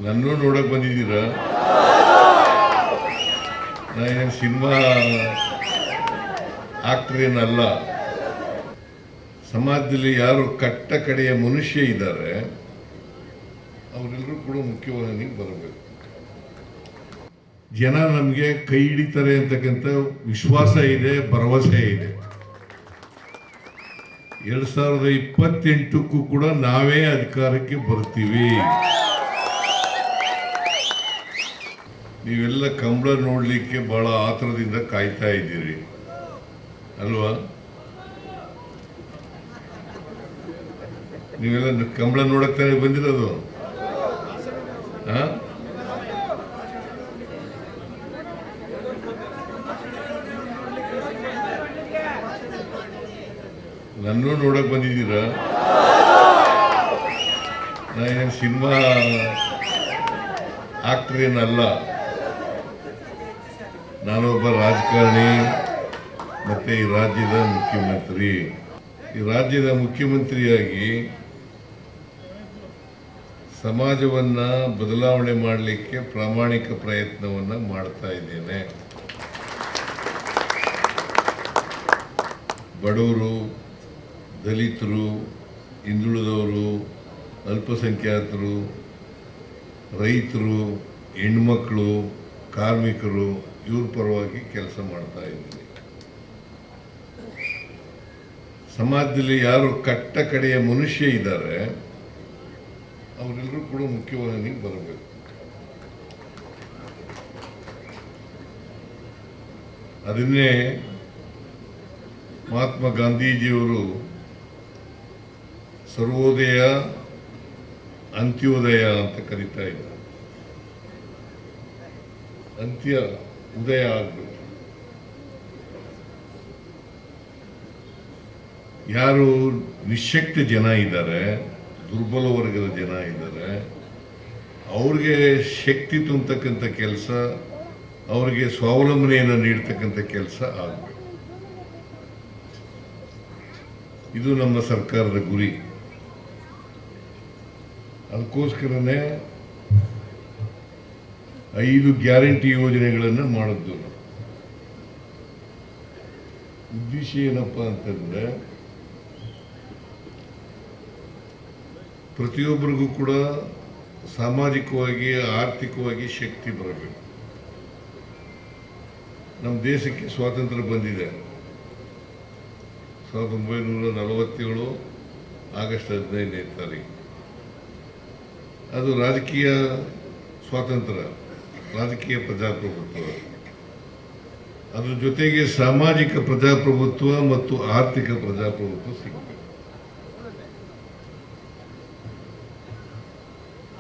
ನನ್ನೂ ನೋಡಕ್ ಬಂದಿದ್ದೀರಾ? ನಾನೇನು ಸಿನಿಮಾ ಆಕ್ಟರ್ ಏನಲ್ಲ. ಸಮಾಜದಲ್ಲಿ ಯಾರು ಕಟ್ಟ ಕಡೆಯ ಮನುಷ್ಯ ಇದ್ದಾರೆ ಅವರೆಲ್ಲರೂ ಕೂಡ ಮುಖ್ಯವಾಹಿನಿಗೆ ಬರಬೇಕು. ಜನ ನಮಗೆ ಕೈ ಹಿಡಿತಾರೆ ಅಂತಕ್ಕಂಥ ವಿಶ್ವಾಸ ಇದೆ, ಭರವಸೆ ಇದೆ. 2028ಕ್ಕೂ ಕೂಡ ನಾವೇ ಅಧಿಕಾರಕ್ಕೆ ಬರ್ತೀವಿ. ನೀವೆಲ್ಲ ಕಂಬಳ ನೋಡ್ಲಿಕ್ಕೆ ಬಹಳ ಆತರದಿಂದ ಕಾಯ್ತಾ ಇದ್ದೀರಿ ಅಲ್ವಾ? ನೀವೆಲ್ಲ ಕಂಬಳ ನೋಡಕ್ತಾನೆ ಬಂದಿರೋದು. ನನ್ನೂ ನೋಡಕ್ ಬಂದಿದ್ದೀರಾ? ನಾನೇನು ಸಿನಿಮಾ ಆಕ್ಟರ್ ಏನಲ್ಲ. ನಾನೊಬ್ಬ ರಾಜಕಾರಣಿ ಮತ್ತೆ ಈ ರಾಜ್ಯದ ಮುಖ್ಯಮಂತ್ರಿ. ಈ ರಾಜ್ಯದ ಮುಖ್ಯಮಂತ್ರಿಯಾಗಿ ಸಮಾಜವನ್ನ ಬದಲಾವಣೆ ಮಾಡಲಿಕ್ಕೆ ಪ್ರಾಮಾಣಿಕ ಪ್ರಯತ್ನವನ್ನ ಮಾಡ್ತಾ ಇದ್ದೇನೆ. ಬಡವರು, ದಲಿತರು, ಹಿಂದುಳಿದವರು, ಅಲ್ಪಸಂಖ್ಯಾತರು, ರೈತರು, ಹೆಣ್ಮಕ್ಳು, ಕಾರ್ಮಿಕರು ಇವ್ರ ಪರವಾಗಿ ಕೆಲಸ ಮಾಡ್ತಾ ಇದ್ದೀನಿ. ಸಮಾಜದಲ್ಲಿ ಯಾರು ಕಟ್ಟ ಕಡೆಯ ಮನುಷ್ಯ ಇದ್ದಾರೆ ಅವರೆಲ್ಲರೂ ಕೂಡ ಮುಖ್ಯವಾಹಿನಿಗೆ ಬರಬೇಕು. ಅದನ್ನೇ ಮಹಾತ್ಮ ಗಾಂಧೀಜಿಯವರು ಸರ್ವೋದಯ ಅಂತ್ಯೋದಯ ಅಂತ ಕರೀತಾ ಇದ್ದಾರೆ. ಅಂತ್ಯ ಉದಯ ಆಗಬೇಕು. ಯಾರು ನಿಶಕ್ತ ಜನ ಇದ್ದಾರೆ, ದುರ್ಬಲ ವರ್ಗದ ಜನ ಇದ್ದಾರೆ, ಅವ್ರಿಗೆ ಶಕ್ತಿ ತುಂಬತಕ್ಕಂಥ ಕೆಲಸ, ಅವರಿಗೆ ಸ್ವಾವಲಂಬನೆಯನ್ನು ನೀಡ್ತಕ್ಕಂಥ ಕೆಲಸ ಆಗಬೇಕು. ಇದು ನಮ್ಮ ಸರ್ಕಾರದ ಗುರಿ. ಅದಕ್ಕೋಸ್ಕರನೇ 5 ಗ್ಯಾರಂಟಿ ಯೋಜನೆಗಳನ್ನು ಮಾಡಿದ್ದು. ಉದ್ದೇಶ ಏನಪ್ಪ ಅಂತಂದ್ರೆ ಪ್ರತಿಯೊಬ್ಬರಿಗೂ ಕೂಡ ಸಾಮಾಜಿಕವಾಗಿ, ಆರ್ಥಿಕವಾಗಿ ಶಕ್ತಿ ಬರಬೇಕು. ನಮ್ಮ ದೇಶಕ್ಕೆ ಸ್ವಾತಂತ್ರ್ಯ ಬಂದಿದೆ 1947 ಆಗಸ್ಟ್ 15ನೇ ತಾರೀಕು. ಅದು ರಾಜಕೀಯ ಸ್ವಾತಂತ್ರ್ಯ, ರಾಜಕೀಯ ಪ್ರಜಾಪ್ರಭುತ್ವ. ಅದ್ರ ಜೊತೆಗೆ ಸಾಮಾಜಿಕ ಪ್ರಜಾಪ್ರಭುತ್ವ ಮತ್ತು ಆರ್ಥಿಕ ಪ್ರಜಾಪ್ರಭುತ್ವ ಸಿಗಬೇಕು.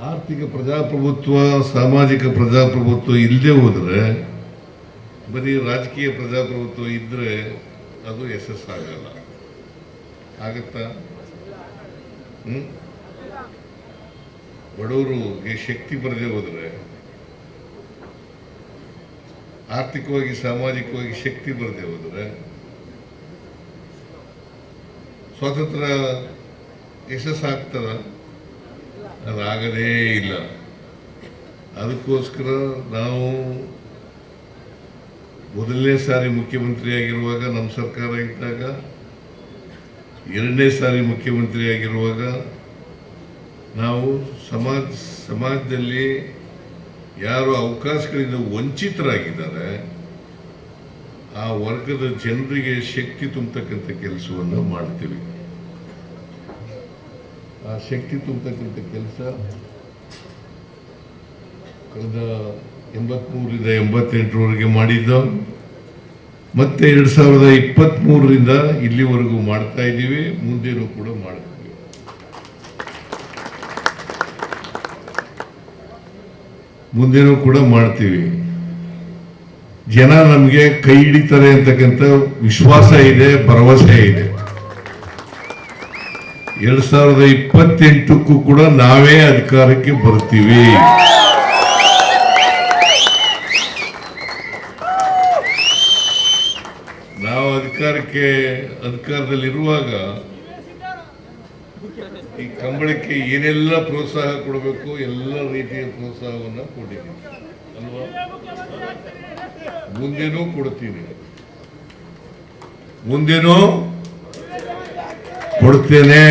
ಆರ್ಥಿಕ ಪ್ರಜಾಪ್ರಭುತ್ವ, ಸಾಮಾಜಿಕ ಪ್ರಜಾಪ್ರಭುತ್ವ ಇಲ್ಲದೆ ಹೋದರೆ, ಬರೀ ರಾಜಕೀಯ ಪ್ರಜಾಪ್ರಭುತ್ವ ಇದ್ರೆ ಅದು ಯಶಸ್ಸಾಗಲ್ಲ. ಆಗತ್ತಾ? ಬಡವರಿಗೆ ಶಕ್ತಿ ಬರದೆ ಹೋದರೆ, ಆರ್ಥಿಕವಾಗಿ ಸಾಮಾಜಿಕವಾಗಿ ಶಕ್ತಿ ಬರದೆ ಹೋದರೆ ಸ್ವಾತಂತ್ರ್ಯ ಯಶಸ್ಸಾಗ್ತದ? ಅದಾಗದೇ ಇಲ್ಲ. ಅದಕ್ಕೋಸ್ಕರ ನಾವು ಮೊದಲನೇ ಸಾರಿ ಮುಖ್ಯಮಂತ್ರಿ ಆಗಿರುವಾಗ, ನಮ್ಮ ಸರ್ಕಾರ ಇದ್ದಾಗ, 2ನೇ ಸಾರಿ ಮುಖ್ಯಮಂತ್ರಿ ಆಗಿರುವಾಗ ನಾವು ಸಮಾಜದಲ್ಲಿ ಯಾರು ಅವಕಾಶಗಳಿಂದ ವಂಚಿತರಾಗಿದ್ದಾರೆ ಆ ವರ್ಗದ ಜನರಿಗೆ ಶಕ್ತಿ ತುಂಬತಕ್ಕಂಥ ಕೆಲಸವನ್ನು ಮಾಡ್ತೀವಿ. ಆ ಶಕ್ತಿ ತುಂಬತಕ್ಕಂಥ ಕೆಲಸ ಕಳೆದ 83ರಿಂದ 88ರವರೆಗೆ ಮಾಡಿದ್ದು, ಮತ್ತೆ 2023ರಿಂದ ಇಲ್ಲಿವರೆಗೂ ಮಾಡ್ತಾ ಇದ್ದೀವಿ, ಮುಂದೇನೂ ಕೂಡ ಮಾಡ್ತೀವಿ. ಮುಂದೇನೂ ಕೂಡ ಮಾಡ್ತೀವಿ. ಜನ ನಮಗೆ ಕೈ ಹಿಡಿತಾರೆ ಅಂತಕ್ಕಂಥ ವಿಶ್ವಾಸ ಇದೆ, ಭರವಸೆ ಇದೆ. 2028ಕ್ಕೂ ಕೂಡ ನಾವೇ ಅಧಿಕಾರಕ್ಕೆ ಬರ್ತೀವಿ. ನಾವು ಅಧಿಕಾರದಲ್ಲಿರುವಾಗ ಈ ಕಂಬಳಕ್ಕೆ ಏನೆಲ್ಲ ಪ್ರೋತ್ಸಾಹ ಕೊಡಬೇಕು ಎಲ್ಲ ರೀತಿಯ ಪ್ರೋತ್ಸಾಹವನ್ನು ಕೊಟ್ಟಿದ್ದೀನಿ ಅಲ್ವಾ. ಮುಂದೇನೂ ಕೊಡ್ತೀನಿ, ಮುಂದೇನೂ ಕೊಡ್ತೇನೆ.